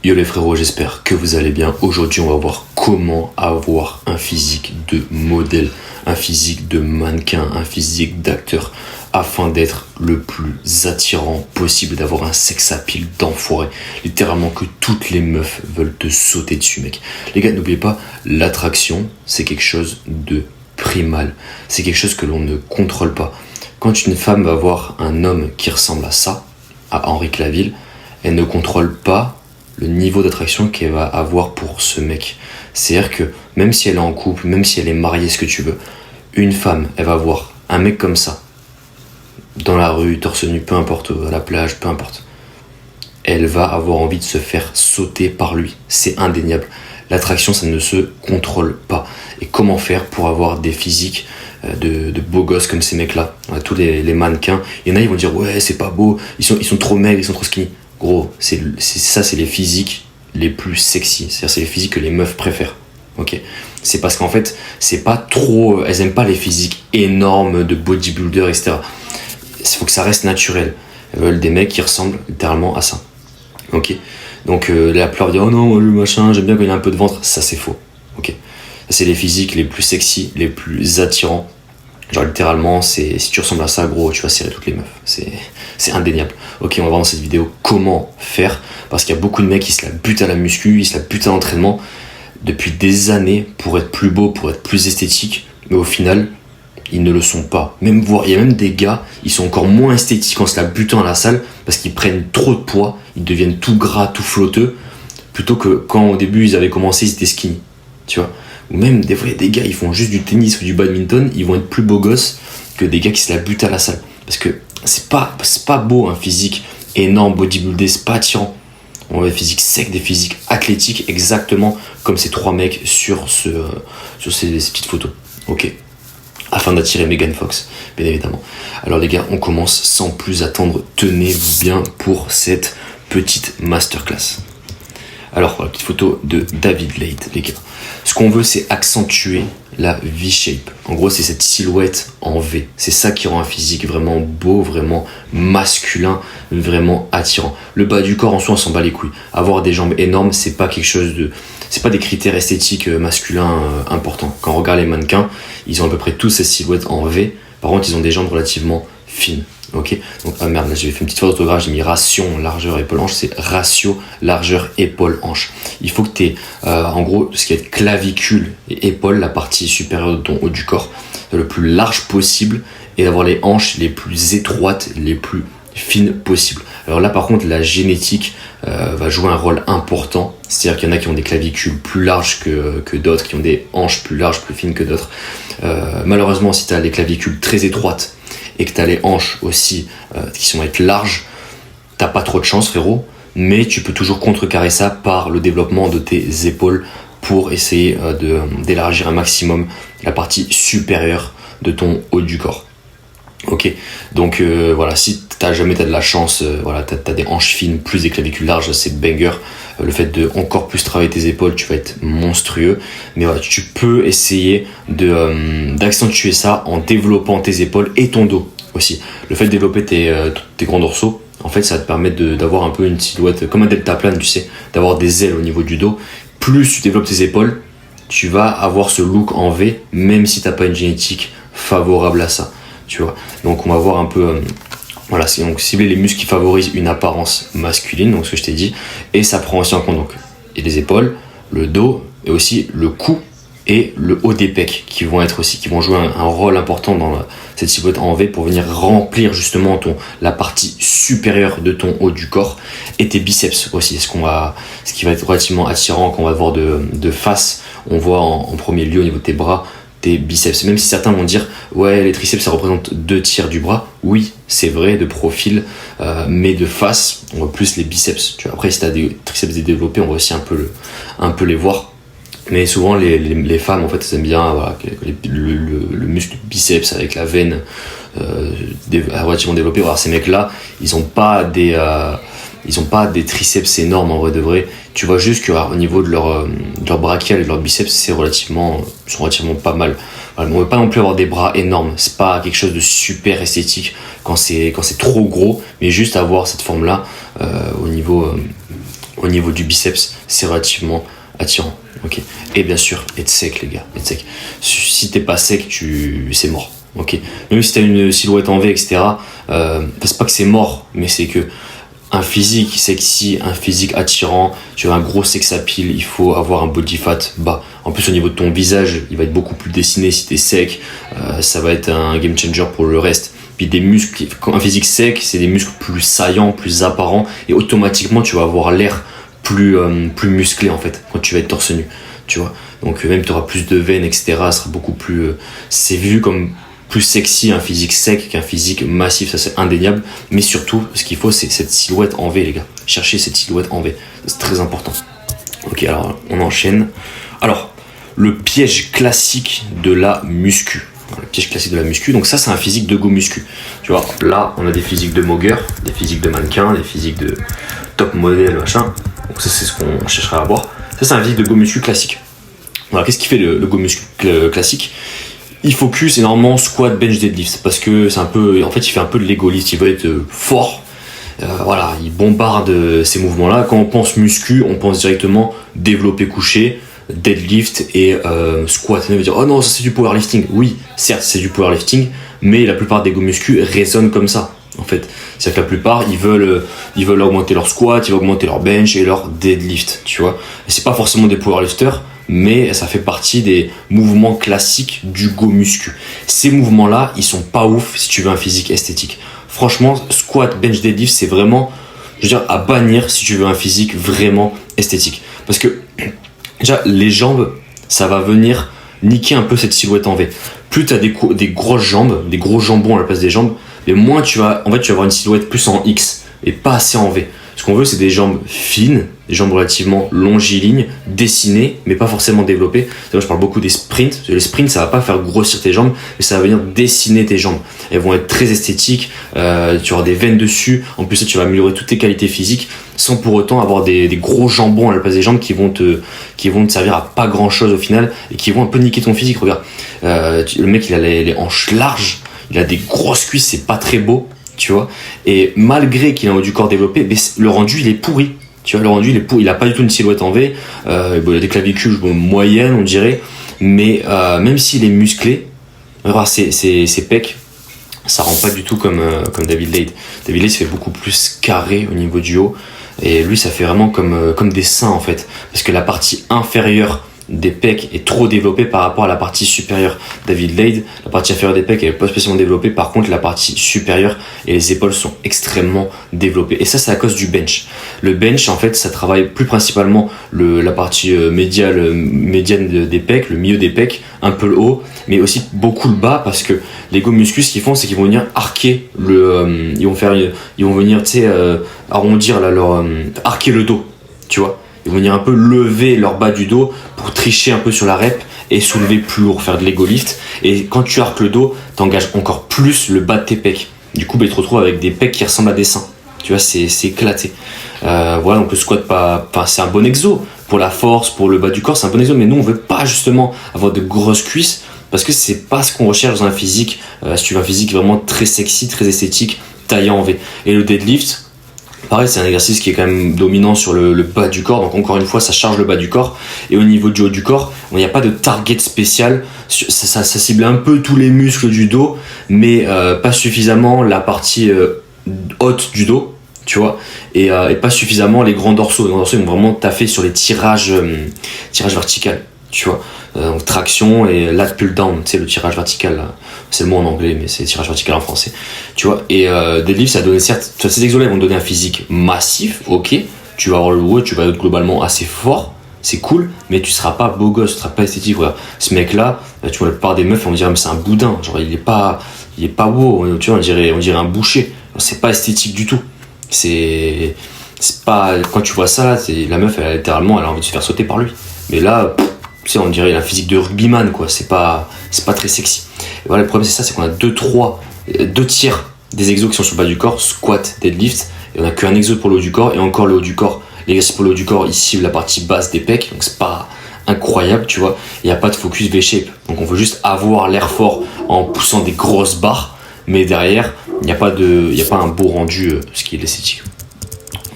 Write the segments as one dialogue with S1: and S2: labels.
S1: Yo les frérots, j'espère que vous allez bien. Aujourd'hui, on va voir comment avoir un physique de modèle, un physique de mannequin, un physique d'acteur, afin d'être le plus attirant possible, d'avoir un sex appeal d'enfoiré. Littéralement que toutes les meufs veulent te sauter dessus, mec. Les gars, n'oubliez pas, l'attraction, c'est quelque chose de primal. C'est quelque chose que l'on ne contrôle pas. Quand une femme va voir un homme qui ressemble à ça, à Henri Claville, elle ne contrôle pas le niveau d'attraction qu'elle va avoir pour ce mec. C'est-à-dire que même si elle est en couple, même si elle est mariée, ce que tu veux, une femme, elle va voir un mec comme ça, dans la rue, torse nu, peu importe, à la plage, peu importe. Elle va avoir envie de se faire sauter par lui. C'est indéniable. L'attraction, ça ne se contrôle pas. Et comment faire pour avoir des physiques de beaux gosses comme ces mecs-là? Tous les mannequins, il y en a, ils vont dire ouais, c'est pas beau, ils sont trop maigres, ils sont trop skinny. Gros, c'est les physiques les plus sexy. C'est-à-dire, c'est les physiques que les meufs préfèrent. Ok, c'est parce qu'en fait, c'est pas trop. Elles aiment pas les physiques énormes de bodybuilder, etc. Il faut que ça reste naturel. Elles veulent des mecs qui ressemblent littéralement à ça. Ok, donc la plupart disent oh non, le machin, j'aime bien quand il y a un peu de ventre. Ça, c'est faux. Ok, c'est les physiques les plus sexy, les plus attirants. Genre littéralement, si tu ressembles à ça, gros, tu vas serrer toutes les meufs. C'est indéniable. Ok, on va voir dans cette vidéo comment faire. Parce qu'il y a beaucoup de mecs qui se la butent à la muscu, ils se la butent à l'entraînement depuis des années pour être plus beau, pour être plus esthétique. Mais au final, ils ne le sont pas. Il y a même des gars, ils sont encore moins esthétiques en se la butant à la salle parce qu'ils prennent trop de poids, ils deviennent tout gras, tout flotteux. Plutôt que quand au début ils avaient commencé, ils étaient skinny. Tu vois? Ou même des fois il y a des gars, ils font juste du tennis ou du badminton, ils vont être plus beaux gosses que des gars qui se la butent à la salle. Parce que c'est pas beau un physique énorme, bodybuildé, c'est pas attirant. On veut des physiques secs, des physiques athlétiques, exactement comme ces trois mecs sur ces petites photos. Ok, afin d'attirer Megan Fox, bien évidemment. Alors les gars, on commence sans plus attendre. Tenez-vous bien pour cette petite masterclass. Alors, la petite photo de David Late, les gars. Ce qu'on veut, c'est accentuer la V-shape. En gros, c'est cette silhouette en V. C'est ça qui rend un physique vraiment beau, vraiment masculin, vraiment attirant. Le bas du corps, en soi, on s'en bat les couilles. Avoir des jambes énormes, c'est pas quelque chose de... C'est pas des critères esthétiques masculins importants. Quand on regarde les mannequins, ils ont à peu près tous ces silhouettes en V. Par contre, ils ont des jambes relativement fines. Ok, donc ah merde, là j'ai fait une petite faute d'orthographe, j'ai mis ration, largeur, épaule, hanche, c'est ratio, largeur, épaule, hanche. Il faut que tu aies en gros ce qui est clavicule et épaule, la partie supérieure de ton haut du corps, le plus large possible et d'avoir les hanches les plus étroites, les plus fines possibles. Alors là par contre la génétique va jouer un rôle important, c'est-à-dire qu'il y en a qui ont des clavicules plus larges que d'autres, qui ont des hanches plus larges, plus fines que d'autres. Malheureusement si tu as les clavicules très étroites et que tu as les hanches aussi qui sont larges, t'as pas trop de chance frérot, mais tu peux toujours contrecarrer ça par le développement de tes épaules pour essayer d'élargir un maximum la partie supérieure de ton haut du corps. Ok, donc voilà, si t'as de la chance, voilà, t'as des hanches fines, plus des clavicules larges, c'est banger. Le fait de encore plus travailler tes épaules, tu vas être monstrueux. Mais voilà, tu peux essayer d'accentuer ça en développant tes épaules et ton dos aussi. Le fait de développer tes grands dorsaux, en fait, ça va te permettre d'avoir un peu une silhouette comme un deltaplane, tu sais, d'avoir des ailes au niveau du dos. Plus tu développes tes épaules, tu vas avoir ce look en V, même si t'as pas une génétique favorable à ça. Tu vois, donc on va voir un peu voilà, c'est donc cibler les muscles qui favorisent une apparence masculine, donc ce que je t'ai dit, et ça prend aussi en compte donc et les épaules, le dos et aussi le cou et le haut des pecs qui vont jouer un rôle important dans cette silhouette en V pour venir remplir justement la partie supérieure de ton haut du corps et tes biceps aussi, ce qui va être relativement attirant quand on va voir de face. On voit en premier lieu au niveau de tes bras tes biceps, même si certains vont dire ouais les triceps ça représente 2 tiers du bras. Oui c'est vrai de profil, mais de face on voit plus les biceps, tu vois. Après si t'as des triceps développés on va aussi un peu les voir, mais souvent les femmes en fait elles aiment bien voilà, le muscle biceps avec la veine relativement développée. Alors ces mecs là ils ont pas des triceps énormes en vrai de vrai. Tu vois juste qu'au niveau de leur brachial et de leur biceps, sont relativement pas mal. Voilà, mais on ne veut pas non plus avoir des bras énormes. C'est pas quelque chose de super esthétique quand c'est trop gros, mais juste avoir cette forme-là au niveau au niveau du biceps, c'est relativement attirant. Ok. Et bien sûr, être sec, les gars, être sec. Si t'es pas sec, c'est mort. Ok. Même si t'as une silhouette en V, etc. C'est pas que c'est mort, mais c'est que un physique sexy, un physique attirant, tu as un gros sex appeal, il faut avoir un body fat bas. En plus, au niveau de ton visage, il va être beaucoup plus dessiné si t'es sec. Ça va être un game changer pour le reste. Puis des muscles, un physique sec, c'est des muscles plus saillants, plus apparents, et automatiquement, tu vas avoir l'air plus musclé en fait quand tu vas être torse nu, tu vois. Donc même tu auras plus de veines, etc. Ça sera beaucoup plus. C'est vu comme plus sexy un physique sec qu'un physique massif, ça c'est indéniable. Mais surtout, ce qu'il faut, c'est cette silhouette en V, les gars. Cherchez cette silhouette en V, c'est très important. Ok, alors on enchaîne. Alors, le piège classique de la muscu. Le piège classique de la muscu, donc ça c'est un physique de go muscu. Tu vois, là on a des physiques de mogger, des physiques de mannequins, des physiques de top modèle, machin. Donc ça c'est ce qu'on cherchera à voir. Ça c'est un physique de go muscu classique. Alors qu'est-ce qui fait le go muscu classique? Il focus énormément squat, bench, deadlift parce que c'est un peu, en fait il fait un peu de l'ego lift, il veut être fort. Voilà, il bombarde ces mouvements-là. Quand on pense muscu, on pense directement développé couché, deadlift et squat. On va dire oh non, ça c'est du powerlifting. Oui, certes c'est du powerlifting, mais la plupart des go muscu résonnent comme ça. En fait, c'est que la plupart ils veulent augmenter leur squat, ils veulent augmenter leur bench et leur deadlift, tu vois. Et c'est pas forcément des powerlifters, mais ça fait partie des mouvements classiques du go muscu. Ces mouvements-là, ils sont pas ouf si tu veux un physique esthétique. Franchement, squat, bench, deadlift, c'est vraiment, je veux dire, à bannir si tu veux un physique vraiment esthétique. Parce que déjà, les jambes, ça va venir niquer un peu cette silhouette en V. Plus tu as des grosses jambes, des gros jambons à la place des jambes, mais moins tu vas avoir une silhouette plus en X et pas assez en V. Ce qu'on veut, c'est des jambes fines, des jambes relativement longilignes, dessinées, mais pas forcément développées. Moi, je parle beaucoup des sprints. Les sprints, ça va pas faire grossir tes jambes, mais ça va venir dessiner tes jambes. Elles vont être très esthétiques, tu auras des veines dessus. En plus, tu vas améliorer toutes tes qualités physiques sans pour autant avoir des gros jambons à la place des jambes qui vont te servir à pas grand chose au final et qui vont un peu niquer ton physique. Regarde, le mec, il a les hanches larges, il a des grosses cuisses, c'est pas très beau. Tu vois, et malgré qu'il a un haut du corps développé, le rendu il est pourri. Tu vois, le rendu il est pourri. Il a pas du tout une silhouette en V. Il a des clavicules moyennes, on dirait. Mais même s'il est musclé, ses pecs, ça rend pas du tout comme David Lade. David Lade se fait beaucoup plus carré au niveau du haut. Et lui, ça fait vraiment comme des seins en fait. Parce que la partie inférieure des pecs est trop développée par rapport à la partie supérieure. David Lade, la partie inférieure des pecs elle est pas spécialement développée, par contre la partie supérieure et les épaules sont extrêmement développées, et ça c'est à cause du bench. Le bench en fait ça travaille plus principalement la partie médiane des pecs, le milieu des pecs, un peu le haut, mais aussi beaucoup le bas, parce que les go muscu ce qu'ils font c'est qu'ils vont venir arquer ils vont venir arrondir arquer le dos, tu vois. Ils vont venir un peu lever leur bas du dos pour tricher un peu sur la rep et soulever plus lourd, faire de l'ego lift. Et quand tu arques le dos, t'engages encore plus le bas de tes pecs. Du coup, tu te retrouves avec des pecs qui ressemblent à des seins. Tu vois, c'est éclaté. Voilà, donc le squat, c'est un bon exo. Pour la force, pour le bas du corps, c'est un bon exo. Mais nous, on veut pas justement avoir de grosses cuisses parce que c'est pas ce qu'on recherche dans un physique. Si tu veux un physique vraiment très sexy, très esthétique, taillé en V. Et le deadlift, pareil, c'est un exercice qui est quand même dominant sur le bas du corps, donc encore une fois ça charge le bas du corps. Et au niveau du haut du corps, il n'y a pas de target spécial, ça cible un peu tous les muscles du dos, mais pas suffisamment la partie haute du dos, tu vois, et pas suffisamment les grands dorsaux. Les grands dorsaux ils vont vraiment taffer sur les tirages verticaux, tu vois. Donc traction et lat pull down, tu sais, le tirage vertical là. C'est le mot en anglais mais c'est tirage vertical en français, tu vois. Et deadlift ça a donné, certes ces exos là vont donner un physique massif, ok, tu vas avoir le haut, tu vas être globalement assez fort, c'est cool, mais tu seras pas beau gosse, tu seras pas esthétique. Voilà. Ce mec là, tu vois, la plupart des meufs on dirait mais c'est un boudin, genre il est pas beau, tu vois, on dirait un boucher, c'est pas esthétique du tout. C'est pas, quand tu vois ça là, la meuf elle littéralement elle a envie de se faire sauter par lui, mais là tu sais, on dirait il a un physique de rugbyman, quoi. C'est pas très sexy. Et voilà, le problème c'est ça, c'est qu'on a deux tiers des exos qui sont sur le bas du corps, squat, deadlift, et on a qu'un exo pour le haut du corps, et encore le haut du corps. L'exercice pour le haut du corps, il cible la partie basse des pecs, donc c'est pas incroyable, tu vois. Il n'y a pas de focus V-shape, donc on veut juste avoir l'air fort en poussant des grosses barres, mais derrière, il n'y a pas un beau rendu, ce qui est l'esthétique.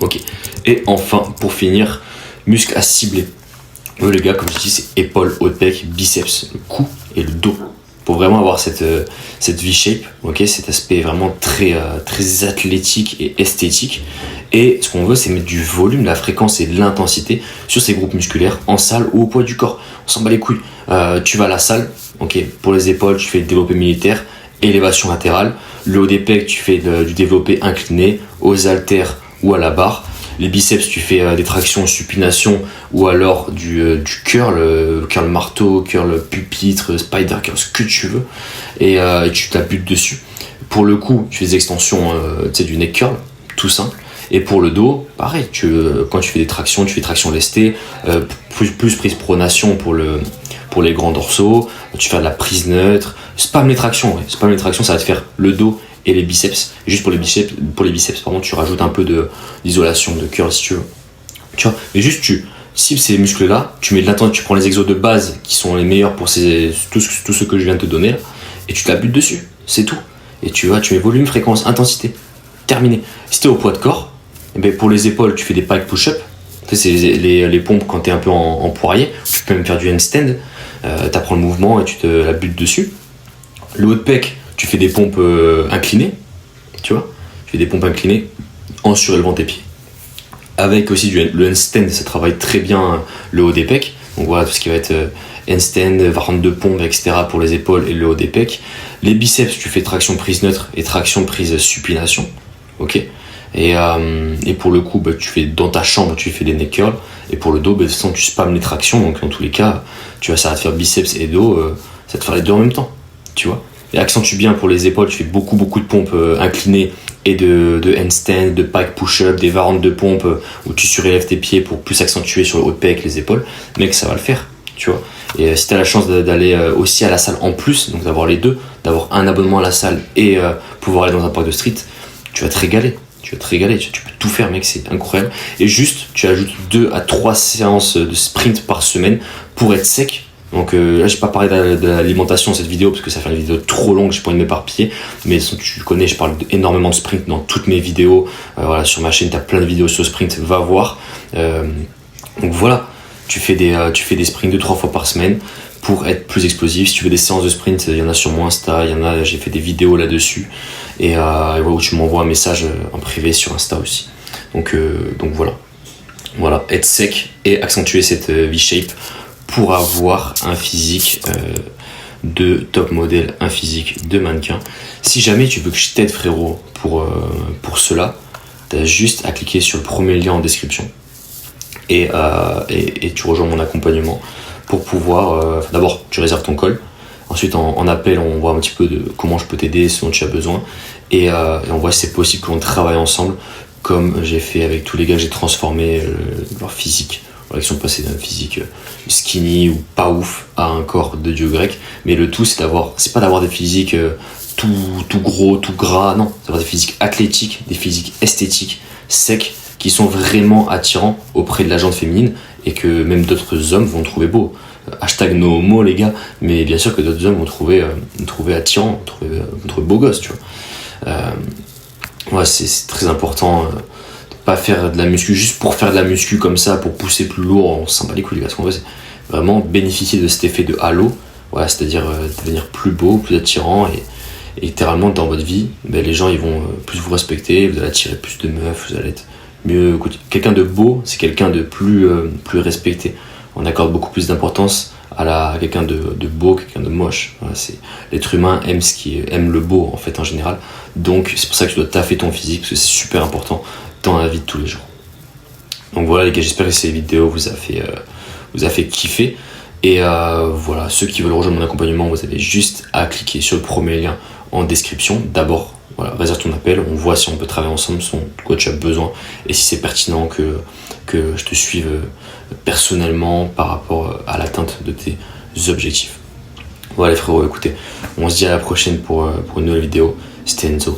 S1: Ok. Et enfin, pour finir, muscles à cibler. Les gars, comme je dis, c'est épaules, haut de pec, biceps, le cou et le dos. Pour vraiment avoir cette V-shape, ok, cet aspect vraiment très athlétique et esthétique. Et ce qu'on veut, c'est mettre du volume, de la fréquence et de l'intensité sur ces groupes musculaires en salle ou au poids du corps. On s'en bat les couilles. Tu vas à la salle, ok, pour les épaules, tu fais le développé militaire, élévation latérale. Le haut des pecs, tu fais du développé incliné, aux haltères ou à la barre. Les biceps, tu fais des tractions, supination ou alors du curl, curl marteau, curl pupitre, spider curl, ce que tu veux. Et tu t'abutes dessus. Pour le cou, tu fais des extensions du neck curl, tout simple. Et pour le dos, pareil, quand tu fais des tractions, tu fais traction lestée, plus prise pronation pour les grands dorsaux, tu fais de la prise neutre, spam les tractions, ouais. Spam les tractions, ça va te faire le dos et les biceps. Et juste pour les biceps, pardon, tu rajoutes un peu d'isolation, de curl si tu veux. Tu vois, mais juste tu cibles ces muscles-là, tu mets de l'intensité, tu prends les exos de base qui sont les meilleurs pour tous ceux que je viens de te donner là, et tu t'abutes dessus, c'est tout. Et tu mets volume, fréquence, intensité, terminé. Si t'es au poids de corps, et bien pour les épaules, tu fais des pike push-up. C'est les pompes quand t'es un peu en poirier. Tu peux même faire du handstand. T'apprends le mouvement et tu te la butes dessus. Le haut de pec, tu fais des pompes inclinées. Tu vois, tu fais des pompes inclinées en surélevant tes pieds. Avec aussi le handstand, ça travaille très bien le haut des pecs. Donc voilà, tout ce qui va être handstand, variante de pompe, etc. pour les épaules et le haut des pecs. Les biceps, tu fais traction prise neutre et traction prise supination. Ok. Et pour le coup, tu fais dans ta chambre, tu fais des neck curls. Et pour le dos, de toute façon, tu spams les tractions. Donc dans tous les cas, ça va te faire biceps et dos, ça va te faire les deux en même temps. Tu vois. Et accentue bien pour les épaules, tu fais beaucoup de pompes inclinées et de handstand, de pike push-up, des variantes de pompe où tu surélèves tes pieds pour plus accentuer sur le haut de pec, les épaules. Mec, ça va le faire. Tu vois. Et si tu as la chance d'aller aussi à la salle en plus, donc d'avoir les deux, d'avoir un abonnement à la salle et pouvoir aller dans un parc de street, tu vas te régaler. Tu peux tout faire, mec, c'est incroyable. Et juste, tu ajoutes 2 à 3 séances de sprint par semaine pour être sec. Donc là, j'ai pas parlé de l'alimentation dans cette vidéo parce que ça fait une vidéo trop longue, j'ai pas envie de m'éparpiller. Mais tu connais, je parle énormément de sprint dans toutes mes vidéos. Voilà, sur ma chaîne, t'as plein de vidéos sur sprint, va voir. Donc voilà, tu fais des sprints 2-3 fois par semaine pour être plus explosif. Si tu veux des séances de sprint, il y en a sur mon Insta, j'ai fait des vidéos là-dessus. Et où tu m'envoies un message en privé sur Insta aussi. Donc voilà, être sec et accentuer cette V-shape pour avoir un physique de top modèle, un physique de mannequin. Si jamais tu veux que je t'aide, frérot, pour cela, t'as juste à cliquer sur le premier lien en description et tu rejoins mon accompagnement pour pouvoir d'abord tu réserves ton call. Ensuite, en appel, on voit un petit peu de comment je peux t'aider, ce dont tu as besoin. Et on voit si c'est possible qu'on travaille ensemble, comme j'ai fait avec tous les gars que j'ai transformé leur physique. Voilà, qui sont passés d'un physique skinny ou pas ouf à un corps de dieu grec. Mais le tout, c'est pas d'avoir des physiques tout gros, tout gras. Non, c'est d'avoir des physiques athlétiques, des physiques esthétiques, secs, qui sont vraiment attirants auprès de la gente féminine et que même d'autres hommes vont trouver beau. Hashtag no homo les gars, mais bien sûr que d'autres hommes vont trouver attirant, vont trouver beau gosse, tu vois. C'est très important de pas faire de la muscu juste pour faire de la muscu comme ça, pour pousser plus lourd, on s'en bat les couilles les gars, parce qu'on veut c'est vraiment bénéficier de cet effet de halo, voilà, c'est-à-dire devenir plus beau, plus attirant et littéralement dans votre vie, les gens ils vont plus vous respecter, vous allez attirer plus de meufs, vous allez être mieux. Quelqu'un de beau, c'est quelqu'un de plus respecté. On accorde beaucoup plus d'importance à quelqu'un de beau, quelqu'un de moche. Voilà, l'être humain aime le beau en fait en général. Donc c'est pour ça que tu dois taffer ton physique parce que c'est super important dans la vie de tous les jours. Donc voilà les gars, j'espère que cette vidéo vous a fait kiffer. Et voilà, ceux qui veulent rejoindre mon accompagnement, vous avez juste à cliquer sur le premier lien en description. D'abord, voilà, réserve ton appel, on voit si on peut travailler ensemble, de quoi tu as besoin et si c'est pertinent que je te suive personnellement par rapport à l'atteinte de tes objectifs. Voilà les frérots, écoutez, on se dit à la prochaine pour une nouvelle vidéo. C'était Enzo.